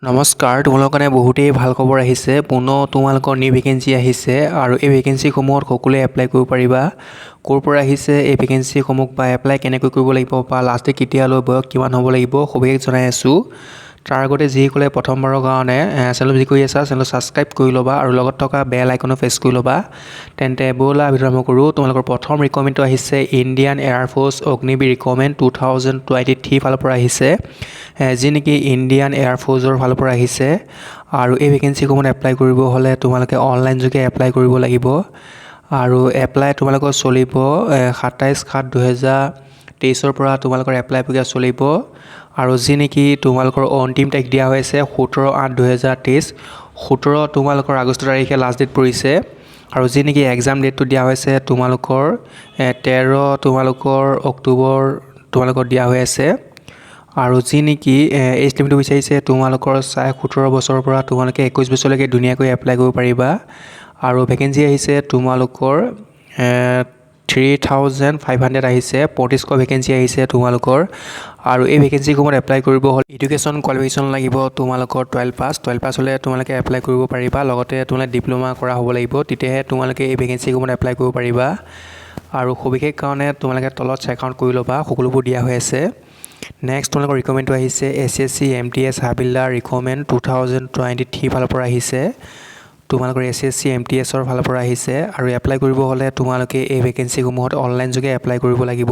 নমস্কাৰ, তোমালোকৰ কাৰণে বহুতেই ভাল খবৰ আহিছে। পুনৰ তোমালোকৰ নিউ ভেকেঞ্চি আহিছে আৰু এই ভেকেঞ্চিসমূহত সকলোৱে এপ্লাই কৰিব পাৰিবা। ক'ৰ পৰা আহিছে এই ভেকেঞ্চিসমূহ বা এপ্লাই কেনেকৈ কৰিব লাগিব বা লাষ্ট ডেট কেতিয়ালৈ, বয়স কিমান হ'ব লাগিব সবিশেষ জনাই আছোঁ। তাৰ আগতে যিসকলে প্ৰথমবাৰৰ কাৰণে চেনেল ভিজিট কৰি আছা, চেনেল ছাবস্ক্ৰাইব কৰি ল'বা আৰু লগত থকা বেল আইকনো প্ৰেছ কৰি ল'বা। তেন্তে ব'লা ভিডিঅ' আৰম্ভ কৰোঁ। তোমালোকৰ প্ৰথম ৰিকুৱাৰমেণ্টটো আহিছে ইণ্ডিয়ান এয়াৰফ'ৰ্চ অগ্নিবীৰ ৰিকুৱাৰমেণ্ট 2023 ফালৰ পৰা আহিছে, যি নেকি ইণ্ডিয়ান এয়াৰফ'ৰ্চৰ ফালৰ পৰা আহিছে। আৰু এই ভেকেঞ্চিসমূহত এপ্লাই কৰিব হ'লে তোমালোকে অনলাইন যোগে এপ্লাই কৰিব লাগিব আৰু এপ্লাই তোমালোকৰ চলিব 27/7/2023 পৰা তোমালোকৰ এপ্লাই প্ৰক্ৰিয়া চলিব আৰু যি নেকি তোমালোকৰ অন্তিম তাৰিখ দিয়া হৈছে 17/8/2023। 17 তোমালোকৰ আগষ্ট তাৰিখে লাষ্ট ডেট পৰিছে আৰু যি নেকি এক্সাম ডেটটো দিয়া হৈছে তোমালোকৰ 13 তোমালোকৰ অক্টোবৰ তোমালোকৰ দিয়া হৈ আছে। আৰু যি নেকি এজ লিমিটটো বিচাৰিছে তোমালোকৰ 17 বছৰৰ পৰা তোমালোকে 21 বছৰলৈকে ধুনীয়াকৈ এপ্লাই কৰিব পাৰিবা। আৰু ভেকেঞ্চি আহিছে তোমালোকৰ 3500 আহিছে, 3500 ভেকেঞ্চি আহিছে তোমালোকৰ। আৰু এই ভেকেঞ্চিসমূহত এপ্লাই কৰিব হ'লে এডুকেশ্যন কোৱালিফিকেশ্যন লাগিব তোমালোকৰ 12 পাছ হ'লে তোমালোকে এপ্লাই কৰিব পাৰিবা। লগতে তোমালোকে ডিপ্ল'মা কৰা হ'ব লাগিব, তেতিয়াহে তোমালোকে এই ভেকেঞ্চিসমূহত এপ্লাই কৰিব পাৰিবা। আৰু সবিশেষ কাৰণে তোমালোকে তলত চেক আউট কৰি ল'বা, সকলোবোৰ দিয়া হৈ আছে। নেক্সট তোমালোকৰ ৰিকুৱাৰমেণ্টটো আহিছে SSC MTS হাবিলদাৰ ৰিকুৱাৰমেণ্ট 2023 ফালৰ পৰা আহিছে, তোমালোকৰ SSC MTSৰ ফালৰ পৰা আহিছে। আৰু এপ্লাই কৰিব হ'লে তোমালোকে এই ভেকেঞ্চিসমূহত অনলাইন যোগে এপ্লাই কৰিব লাগিব।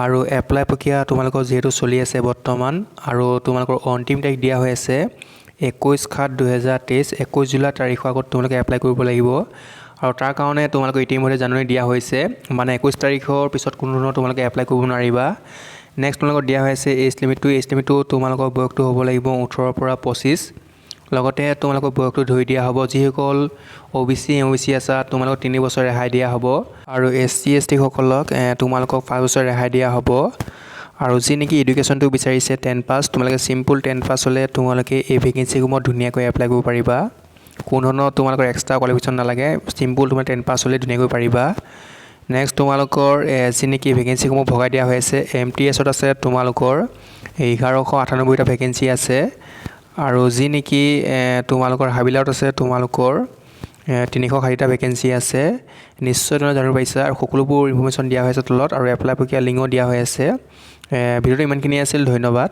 আৰু এপ্লাই প্ৰক্ৰিয়া তোমালোকৰ যিহেতু চলি আছে বৰ্তমান আৰু তোমালোকৰ অন্তিম তাৰিখ দিয়া হৈ আছে 21/7/2023, 21 জুলাই তাৰিখৰ আগত তোমালোকে এপ্লাই কৰিব লাগিব। আৰু তাৰ কাৰণে তোমালোকৰ ইতিমধ্যে জাননী দিয়া হৈছে, মানে 21 তাৰিখৰ পিছত কোনো ধৰণৰ তোমালোকে এপ্লাই কৰিব নোৱাৰিবা। নেক্সট তোমালোকৰ দিয়া হৈ আছে এজ লিমিটটো তোমালোকৰ বয়সটো হ'ব লাগিব 18 পৰা 25। লগতে তোমালোকৰ বয়সটো ধৰি দিয়া হ'ব যিসকল OBC MOBC আছা তোমালোকক 3 বছৰ ৰেহাই দিয়া হ'ব আৰু SC ST সকলক তোমালোকক 5 বছৰ ৰেহাই দিয়া হ'ব। আৰু যি নেকি এডুকেশ্যনটো বিচাৰিছে 10 পাছ, তোমালোকে চিম্পুল 10 পাছ হ'লে তোমালোকে এই ভেকেঞ্চিসমূহত ধুনীয়াকৈ এপ্লাই কৰিব পাৰিবা। কোনো ধৰণৰ তোমালোকৰ এক্সট্ৰা কোৱালিফিকেশ্যন নালাগে, চিম্পুল তোমাৰ 10 পাছ হ'লে ধুনীয়াকৈ পাৰিবা। নেক্সট তোমালোকৰ যি নেকি ভেকেঞ্চিসমূহ ভগাই দিয়া হৈ আছে MTSত আছে তোমালোকৰ 1198টা ভেকেঞ্চি আছে। আৰু যি নেকি তোমালোকৰ হাবিলাৰত আছে তোমালোকৰ 360টা ভেকেঞ্চি আছে। নিশ্চয় তোমালোকে জানিব পাৰিছা আৰু সকলোবোৰ ইনফৰ্মেশ্যন দিয়া হৈ আছে তলত আৰু এপ্লাই প্ৰক্ৰিয়া লিংকো দিয়া হৈ আছে। ভিডিঅ'টো ইমানখিনি আছিল, ধন্যবাদ।